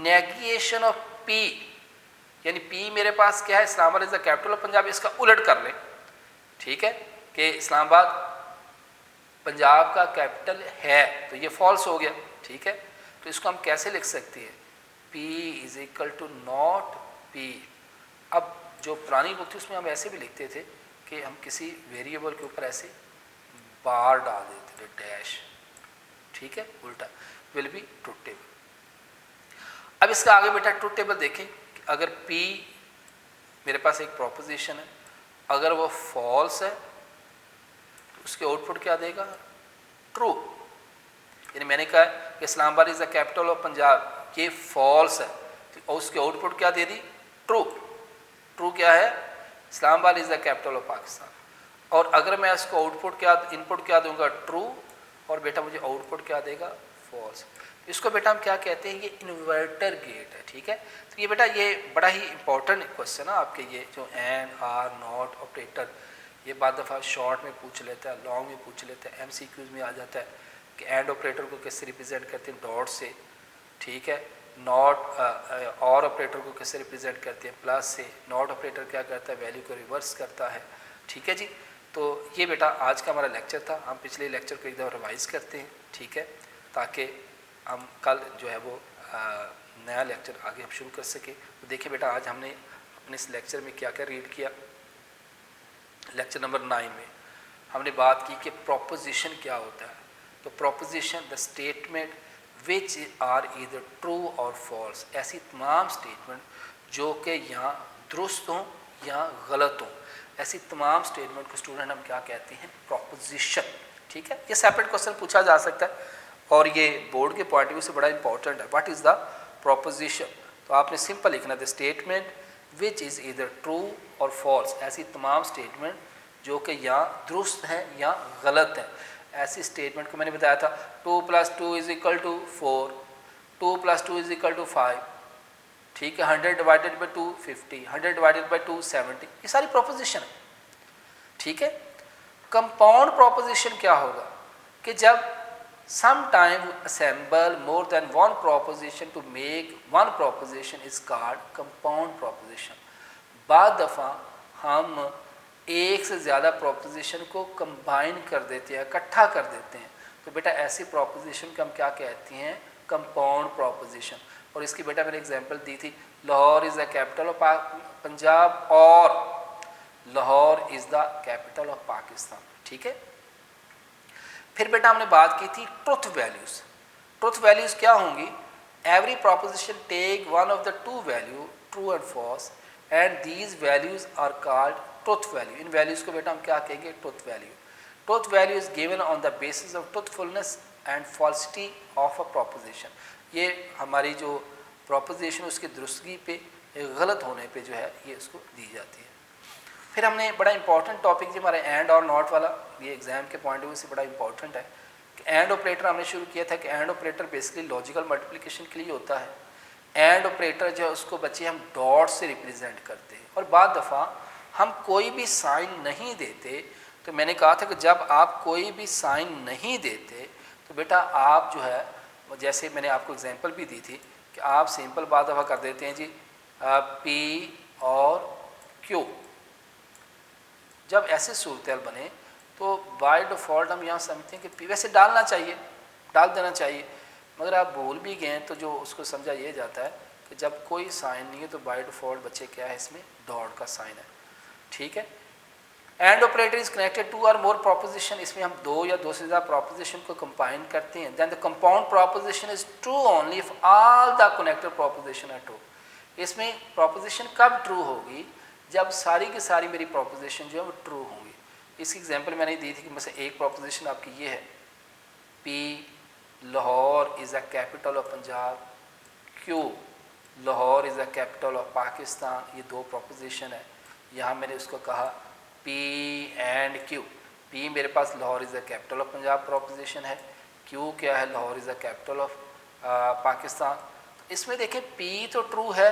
negation of P, यानी पी मेरे पास क्या है, Islamabad is the capital of Punjab, इसका उलट कर लें। ठीक है, कि इस्लामाबाद पंजाब का कैपिटल है, तो ये फॉल्स हो गया। ठीक है, तो इसको हम कैसे लिख सकते हैं, P is equal to not P। अब जो पुरानी बुक थी उसमें हम ऐसे भी लिखते थे कि हम किसी वेरिएबल के ऊपर ऐसे बार डाल देते थे, डैश। ठीक है, उल्टा, विल बी ट्रुथ टेबल। अब इसका आगे बेटा ट्रुथ टेबल देखें कि अगर P मेरे पास एक प्रोपोजिशन है, अगर वो फॉल्स है तो उसके आउटपुट क्या देगा, ट्रू। यानी मैंने कहा कि Islamabad is the capital of Punjab, ये फॉल्स है, तो उसके आउटपुट क्या दे दी, ट्रू। ट्रू क्या है, Islamabad is the capital of Pakistan. और अगर मैं इसको आउटपुट क्या, इनपुट क्या दूंगा, ट्रू, और बेटा मुझे आउटपुट क्या देगा, फॉल्स। इसको बेटा हम क्या कहते हैं, ये इन्वर्टर गेट है। ठीक है, तो ये बेटा ये बड़ा ही इंपॉर्टेंट क्वेश्चन है आपके, ये जो एंड, आर, नॉट ऑपरेटर, ये बाद दफ़ा शॉर्ट में पूछ लेता है, लॉन्ग में पूछ लेता है, MCQs में आ जाता है कि एंड ऑपरेटर को कैसे रिप्रेजेंट करते हैं, डॉट से। ठीक है, नॉट और ऑपरेटर को कैसे रिप्रेजेंट करते हैं, प्लस से। नॉट ऑपरेटर क्या करता है, वैल्यू को रिवर्स करता है। ठीक है जी, तो ये बेटा आज का हमारा लेक्चर था। हम पिछले लेक्चर को एक दफ़ा रिवाइज़ करते हैं। ठीक है, ताकि हम कल जो है वो नया लेक्चर आगे हम शुरू कर सके। तो देखिए बेटा आज हमने अपने इस लेक्चर में क्या क्या रीड किया। लेक्चर नंबर 9 में हमने बात की कि प्रोपोजिशन क्या होता है। तो proposition the statement which are either true और फॉल्स, ऐसी तमाम स्टेटमेंट जो कि यहाँ दुरुस्त हों या गलत हों, ऐसी तमाम स्टेटमेंट को स्टूडेंट हम क्या कहते हैं, प्रोपोजिशन। ठीक है, ये सेपरेट क्वेश्चन पूछा जा सकता है और ये बोर्ड के पॉइंट ऑफ व्यू से बड़ा इंपॉर्टेंट है। What is the proposition? तो आपने सिंपल लिखना the statement which is either true और फॉल्स, ऐसी तमाम स्टेटमेंट जो कि या दुरुस्त हैं या गलत हैं। ऐसी स्टेटमेंट को मैंने बताया था 2 + 2 = 4, 2 + 2 = 5, ठीक है, 100 डिवाइडेड बाई 2 50, 100 डिवाइडेड बाई 2 70, ये सारी प्रोपोजिशन है। ठीक है, कंपाउंड प्रोपोजिशन क्या होगा कि जब sometime assemble more than one proposition to make one proposition is called compound proposition। बाद दफ़ा हम एक से ज़्यादा प्रोपोजिशन को कंबाइन कर देते हैं, इकट्ठा कर देते हैं, तो बेटा ऐसी प्रोपोजिशन को हम क्या कहते हैं, कंपाउंड प्रोपोजिशन। और इसकी बेटा मैंने एग्जांपल दी थी, Lahore is the capital of Punjab और Lahore is the capital of Pakistan. ठीक है, फिर बेटा हमने बात की थी ट्रुथ वैल्यूज़। ट्रुथ वैल्यूज़ क्या होंगी? Every proposition take one of the two value true and false and these values are called truth value. इन वैल्यूज़ को बेटा हम क्या कहेंगे, truth value. Truth value is given on the basis of truthfulness and falsity of a proposition. ये हमारी जो proposition उसकी दुरुस्तगी पे, गलत होने पे जो है ये उसको दी जाती है। फिर हमने बड़ा इंपॉर्टेंट टॉपिक जो हमारा एंड और नॉट वाला, ये एग्जाम के पॉइंट ऑफ व्यू से बड़ा इंपॉर्टेंट है कि एंड ऑपरेटर हमने शुरू किया था कि and operator basically logical multiplication के लिए होता है। एंड ऑपरेटर जो है उसको बच्चे हम डॉट से रिप्रेजेंट करते हैं और बाद दफ़ा हम कोई भी साइन नहीं देते। तो मैंने कहा था कि जब आप कोई भी साइन नहीं देते तो बेटा आप जो है, जैसे मैंने आपको एग्जांपल भी दी थी कि आप सिंपल बाद दफ़ा कर देते हैं जी पी और क्यू। जब ऐसे सूरत बने तो बाय डिफ़ॉल्ट हम यहाँ समझते हैं कि पी वैसे डालना चाहिए, डाल देना चाहिए, मगर आप भूल भी गए तो जो उसको समझा ये जाता है कि जब कोई साइन नहीं है तो बाय डिफ़ॉल्ट बच्चे क्या है, इसमें डॉट का साइन है। ठीक है, and operator is connected two or more proposition, इसमें हम दो या दो से ज़्यादा प्रोपोजिशन को कंबाइन करते हैं। Then the compound proposition is true only if all the connected proposition are true. इसमें प्रोपोजिशन कब ट्रू होगी, जब सारी की सारी मेरी प्रोपोजिशन जो है वो ट्रू होंगी। इसकी एग्जांपल मैंने दी थी कि मतलब एक प्रोपोजिशन आपकी ये है, P Lahore is a capital of Punjab, Q Lahore is a capital of Pakistan, ये दो प्रोपोजिशन है। यहाँ मैंने उसको कहा पी एंड क्यू। पी मेरे पास Lahore is the capital of Punjab proposition है, क्यू क्या है, Lahore is the capital of Pakistan. इसमें देखें पी तो ट्रू है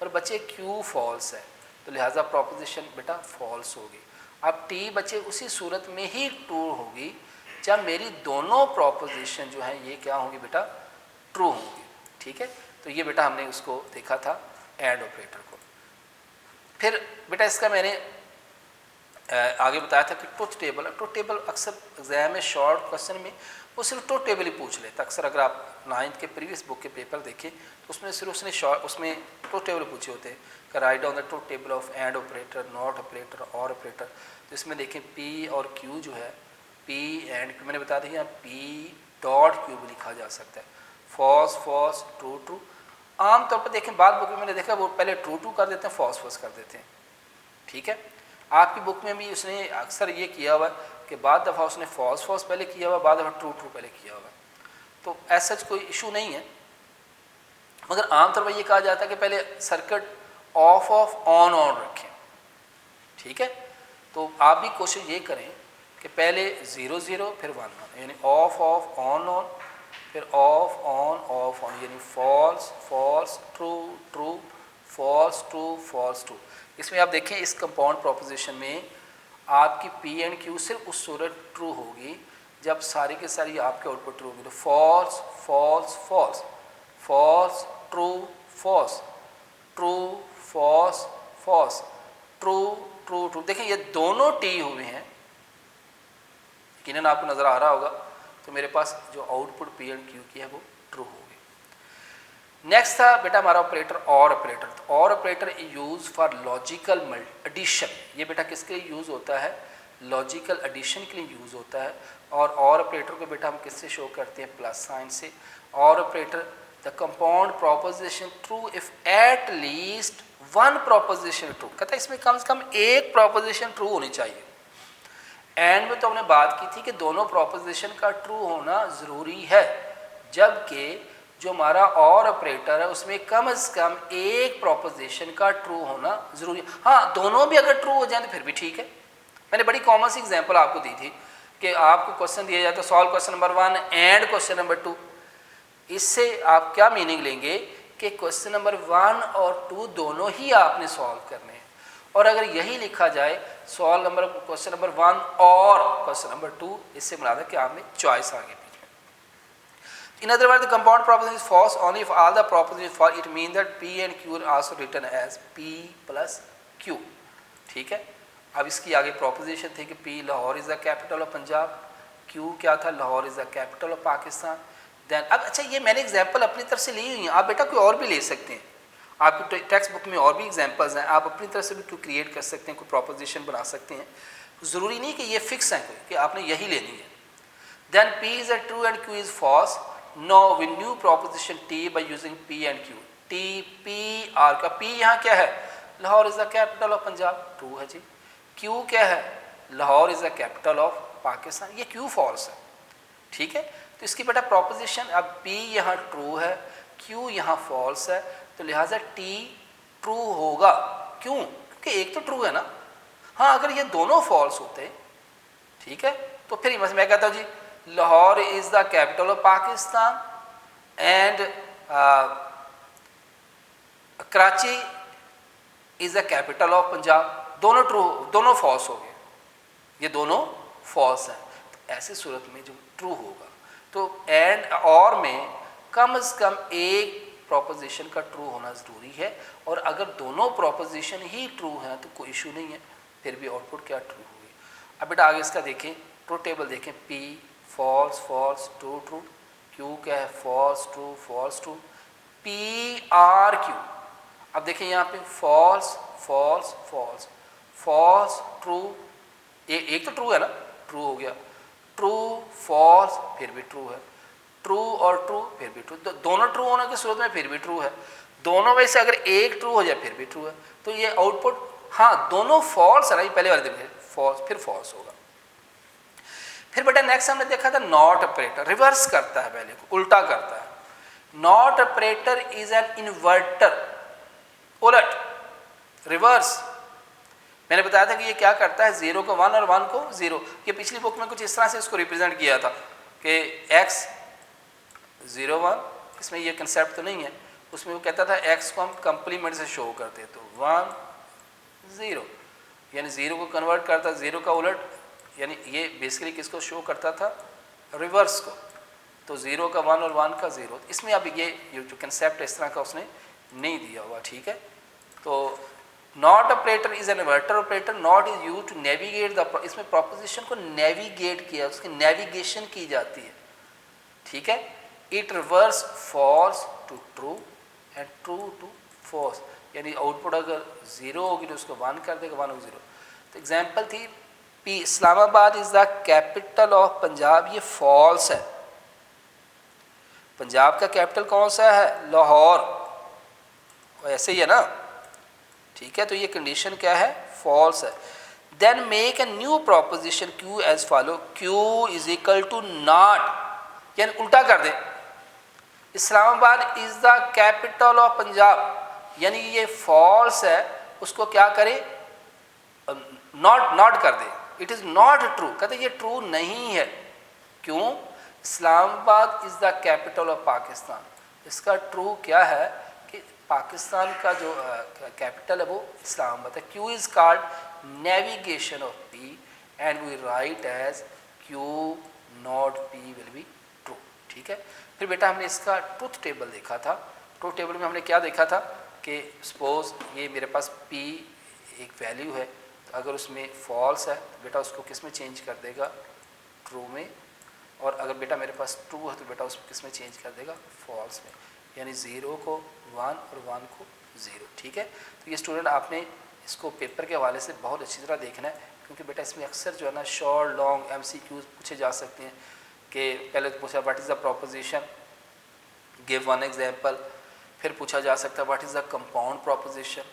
और बच्चे क्यू फॉल्स है, तो लिहाजा प्रोपोजिशन बेटा फॉल्स होगी। अब टी बच्चे उसी सूरत में ही ट्रू होगी जब मेरी दोनों प्रोपोजिशन जो है ये क्या होंगी बेटा, ट्रू होंगी। ठीक है, तो ये बेटा हमने उसको देखा था एंड ऑपरेटर को। फिर बेटा इसका मैंने आगे बताया था कि ट्रुथ टेबल। ट्रुथ टेबल अक्सर एग्जाम में शॉर्ट क्वेश्चन में वो सिर्फ ट्रुथ टेबल ही पूछ लेता। अक्सर अगर आप 9th के प्रीवियस बुक के पेपर देखें तो उसमें सिर्फ उसने शॉर्ट उसमें ट्रुथ टेबल पूछे होते हैं कि right down the truth table of and operator, not operator, और ऑपरेटर। तो इसमें देखें पी और क्यू जो है, पी एंड क्यू मैंने बता दिया, पी डॉट क्यू भी लिखा जा सकता है, फॉल्स फॉल्स, ट्रू ट्रू। आमतौर पर देखें बाद बुक में मैंने देखा वो पहले ट्रू ट्रू कर देते हैं, फॉल्स फॉल्स कर देते हैं। ठीक है, आपकी बुक में भी उसने अक्सर ये किया हुआ कि बाद दफ़ा उसने फॉल्स फॉल्स पहले किया हुआ, बाद दफ़ा ट्रू ट्रू पहले किया हुआ। तो ऐसा कोई इशू नहीं है, मगर आमतौर पर ये कहा जाता है कि पहले circuit of off on on रखें। ठीक है, तो आप भी कोशिश ये करें कि पहले 0 0 फिर 1 1, यानी ऑफ ऑफ ऑन ऑन फिर ऑफ ऑन ऑफ ऑन, यानी false false true true false true false true. इसमें आप देखें इस कंपाउंड प्रोपोजिशन में आपकी पी एंड क्यू सिर्फ उस सूरत ट्रू होगी जब सारी के सारी आपके आउटपुट ट्रू होगी। तो false false false, false true false, true false false, true true true. देखें ये दोनों टी हुए हैं, यकीनन आपको नज़र आ रहा होगा। तो मेरे पास जो आउटपुट पी एंड क्यू की है वो ट्रू होगी। नेक्स्ट था बेटा हमारा ऑपरेटर और ऑपरेटर। तो or operator use for logical addition. ये बेटा किसके लिए यूज़ होता है, लॉजिकल एडिशन के लिए यूज़ होता है। और ऑपरेटर को बेटा हम किससे शो करते हैं, प्लस साइन से। और operator the compound proposition true if at least one proposition true, कहता है इसमें कम से कम एक प्रोपोजिशन ट्रू होनी चाहिए। एंड में तो हमने बात की थी कि दोनों प्रोपोजिशन का ट्रू होना ज़रूरी है, जबकि जो हमारा और ऑपरेटर है उसमें कम से कम एक प्रोपोजिशन का ट्रू होना ज़रूरी है। हाँ, दोनों भी अगर ट्रू हो जाए तो फिर भी ठीक है। मैंने बड़ी कॉमन सी एग्जांपल आपको दी थी कि आपको क्वेश्चन दिया जाए तो solve question number 1 and question number 2। इससे आप क्या मीनिंग लेंगे कि क्वेश्चन नंबर 1 और 2 दोनों ही आपने सॉल्व करने हैं, और अगर यही लिखा जाए सॉल्व नंबर क्वेश्चन नंबर 1 और क्वेश्चन नंबर 2, इससे मुराद है कि आप में चॉइस आगे बीच में। In other word the compound proposition is false only if all the proposition fall, it mean that P and Q are also written as P plus Q. ठीक है, अब इसकी आगे प्रोपोजिशन थी कि P Lahore is the capital of Punjab, Q क्या था, Lahore is the capital of Pakistan. Then अब अच्छा, ये मैंने एग्जांपल अपनी तरफ से ली हुई है, आप बेटा कोई और भी ले सकते हैं, आपकी टेक्स्ट बुक में और भी एग्जांपल्स हैं, आप अपनी तरफ से भी कोई क्रिएट कर सकते हैं, कोई प्रोपोजिशन बना सकते हैं। ज़रूरी नहीं कि ये फिक्स है कोई कि आपने यही लेनी है। Then P is a true and Q is false. Now we new proposition T by using P and Q. T P or का पी यहाँ क्या है, Lahore is the capital of Punjab, true है जी। क्यू क्या है, Lahore is the capital of Pakistan, ये Q false है। ठीक है, तो इसकी बेटा प्रोपोजिशन, अब पी यहाँ ट्रू है, क्यू यहाँ फॉल्स है, तो लिहाजा टी ट्रू होगा। क्यों? क्योंकि एक तो ट्रू है ना। हाँ, अगर ये दोनों फॉल्स होते, ठीक है, तो फिर मैं कहता हूँ जी Lahore is the capital of Pakistan and Karachi is the capital of Punjab, दोनों ट्रू, दोनों फॉल्स हो गए, ये दोनों फॉल्स हैं। तो ऐसी सूरत में जो ट्रू होगा, तो एंड और में कम से कम एक प्रोपोजिशन का ट्रू होना ज़रूरी है, और अगर दोनों प्रोपोजिशन ही ट्रू हैं तो कोई इशू नहीं है, फिर भी आउटपुट क्या ट्रू होगी। अब बेटा आगे इसका देखें, ट्रू टेबल देखें, P false false true true, Q क्या है false true false true, P or Q. अब देखें यहाँ पे false false false false true, एक तो ट्रू है ना, ट्रू हो गया, ट्रू फॉल्स फिर भी ट्रू है, ट्रू और ट्रू फिर भी ट्रू, दोनों ट्रू होने की सूरत में फिर भी ट्रू है, दोनों में से अगर एक ट्रू हो जाए फिर भी ट्रू है, तो ये आउटपुट, हाँ दोनों फॉल्स है ना, पहले वाले दिन फॉल्स फिर फॉल्स होगा। फिर बेटा नेक्स्ट हमने देखा था नॉट ऑपरेटर, रिवर्स करता है, पहले को उल्टा करता है। Not operator is an inverter, उलट, रिवर्स। मैंने बताया था कि ये क्या करता है, 0 को 1 और 1 को 0। ये पिछली बुक में कुछ इस तरह से इसको रिप्रेजेंट किया था कि x 0 1, इसमें ये कंसेप्ट तो नहीं है, उसमें वो कहता था x को हम कंप्लीमेंट से शो करते, तो 1 0, यानी 0 को कन्वर्ट करता, 0 का उलट, यानी ये बेसिकली किसको शो करता था, रिवर्स को, तो 0 का 1 और 1 का 0। इसमें अब ये जो कंसेप्ट इस तरह का उसने नहीं दिया हुआ। ठीक है, तो not operator is an inverter operator, not is use to navigate the, इसमें प्रोपोजिशन को नेविगेट किया, उसकी नेविगेशन की जाती है। ठीक है, it reverse false to true and true to false, यानी आउटपुट अगर 0 होगी तो उसको 1 कर देगा, 1 हो 0। तो एग्जाम्पल थी P Islamabad is the capital of Punjab, ये फॉल्स है। पंजाब का कैपिटल कौन सा है, लाहौर, ऐसे ही है ना। ठीक है, तो ये कंडीशन क्या है, फॉल्स है। Then make a new proposition Q as follow, Q is equal to not, यानी उल्टा कर दे, Islamabad is the capital of Punjab, यानी ये फॉल्स है, उसको क्या करे, नॉट कर दे, इट इज नॉट ट्रू, कहते ये ट्रू नहीं है। क्यों, Islamabad is the capital of Pakistan, इसका ट्रू क्या है कि पाकिस्तान का जो कैपिटल है वो इस्लामाबाद है। Q is called navigation of P and we write as Q not P will be true. ठीक है, फिर बेटा हमने इसका ट्रुथ टेबल देखा था। ट्रुथ टेबल में हमने क्या देखा था कि सपोज ये मेरे पास पी एक वैल्यू है, तो अगर उसमें फॉल्स है तो बेटा उसको किस में चेंज कर देगा, ट्रू में, और अगर बेटा मेरे पास ट्रू है तो बेटा उसको किस में चेंज कर देगा, फॉल्स में, यानी 0 को 1 और 1 को 0। ठीक है, तो ये स्टूडेंट आपने इसको पेपर के हवाले से बहुत अच्छी तरह देखना है, क्योंकि बेटा इसमें अक्सर जो है ना शॉर्ट लॉन्ग MCQs पूछे जा सकते हैं। कि पहले तो पूछा what is the proposition, give one example. फिर पूछा जा सकता है what is the compound proposition,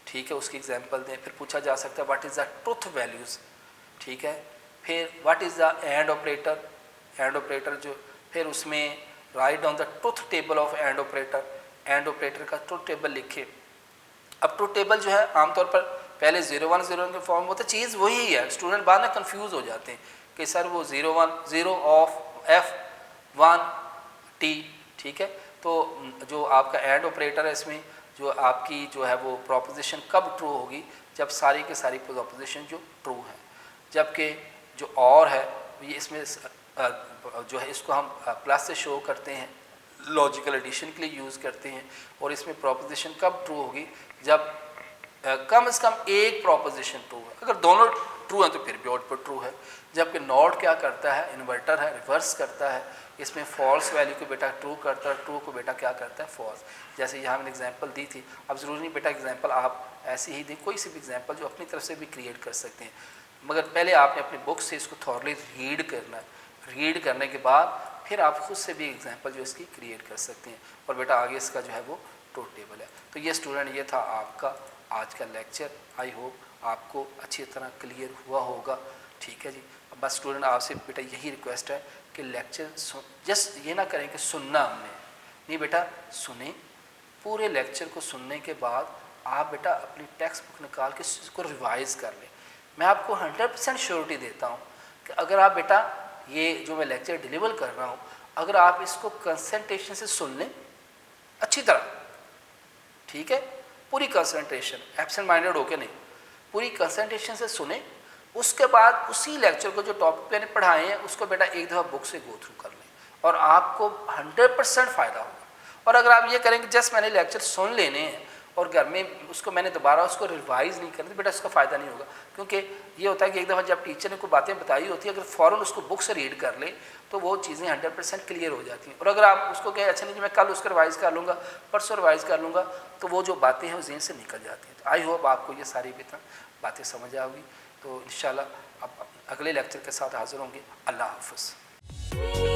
ठीक है, उसकी एग्जाम्पल दें। फिर पूछा जा सकता है what is the truth values, ठीक है। फिर what is the and operator, and operator जो, फिर उसमें right down the truth table of and operator, and operator का ट्रुथ टेबल लिखे। अब ट्रुथ टेबल जो है आमतौर पर पहले 0 1 0 1 के फॉर्म होता है, चीज़ वही है, स्टूडेंट बाद में कंफ्यूज हो जाते हैं कि सर वो 0 1 0 ऑफ F1 T, ठीक है। तो जो आपका एंड ऑपरेटर है इसमें जो आपकी जो है वो प्रोपोजिशन कब ट्रू होगी, जब सारी के सारी प्रोपोजिशन जो ट्रू है। जबकि जो और है ये इसमें जो है इसको हम प्लस से शो करते हैं, लॉजिकल एडिशन के लिए यूज़ करते हैं। और इसमें प्रोपोजिशन कब ट्रू होगी, जब कम से कम एक प्रोपोजिशन ट्रू है। अगर दोनों ट्रू हैं तो फिर भी आउटपुट ट्रू है। जबकि नॉट क्या करता है, इन्वर्टर है, रिवर्स करता है, इसमें फॉल्स वैल्यू को बेटा ट्रू करता है, ट्रू को बेटा क्या करता है, फॉल्स। जैसे यहाँ मैंने एग्जांपल दी थी, अब ज़रूरी नहीं बेटा एग्जांपल आप ऐसे ही दें, कोई सी भी एग्जांपल जो अपनी तरफ से भी क्रिएट कर सकते हैं, मगर पहले आपने अपनी बुक से इसको थॉरली रीड करना है। रीड करने के बाद फिर आप खुद से भी एग्जांपल जो इसकी क्रिएट कर सकते हैं, और बेटा आगे इसका जो है वो ट्रुथ टेबल है। तो ये स्टूडेंट ये था आपका आज का लेक्चर। आई होप आपको अच्छी तरह क्लियर हुआ होगा, ठीक है जी। अब बस स्टूडेंट आपसे बेटा यही रिक्वेस्ट है कि लेक्चर जस्ट ये ना करें कि सुनना हमने, नहीं बेटा सुने, पूरे लेक्चर को सुनने के बाद आप बेटा अपनी टेक्स्ट बुक निकाल के इसको रिवाइज़ कर लें। मैं आपको 100% श्योरिटी देता हूँ कि अगर आप बेटा ये जो मैं लेक्चर डिलीवर कर रहा हूँ, अगर आप इसको कंसंट्रेशन से सुन लें अच्छी तरह, ठीक है, पूरी कंसंट्रेशन, एब्सेंट माइंडेड होके नहीं, पूरी कंसंट्रेशन से सुने, उसके बाद उसी लेक्चर को जो टॉपिक मैंने पढ़ाए हैं उसको बेटा एक दफ़ा बुक से गो थ्रू कर लें, और आपको 100% फ़ायदा होगा। और अगर आप ये करेंगे जस्ट मैंने लेक्चर सुन लेने हैं और घर में उसको मैंने दोबारा उसको रिवाइज़ नहीं करना, तो बेटा इसका फ़ायदा नहीं होगा। क्योंकि ये होता है कि एक दफ़ा जब टीचर ने कोई बातें बताई होती है, अगर फ़ौरन उसको बुक से रीड कर ले तो वो चीज़ें 100% क्लियर हो जाती हैं। और अगर आप उसको कहें अच्छा नहीं जी मैं कल उसको रिवाइज़ कर लूँगा, परसों रिवाइज़ कर लूँगा, तो वो जो बातें हैं वो ज़हन से निकल जाती हैं। तो आई होप आपको ये सारी बातें समझ आओगी। तो इंशाल्लाह अब अगले लेक्चर के साथ हाज़िर होंगे। अल्लाह हाफ़िज़।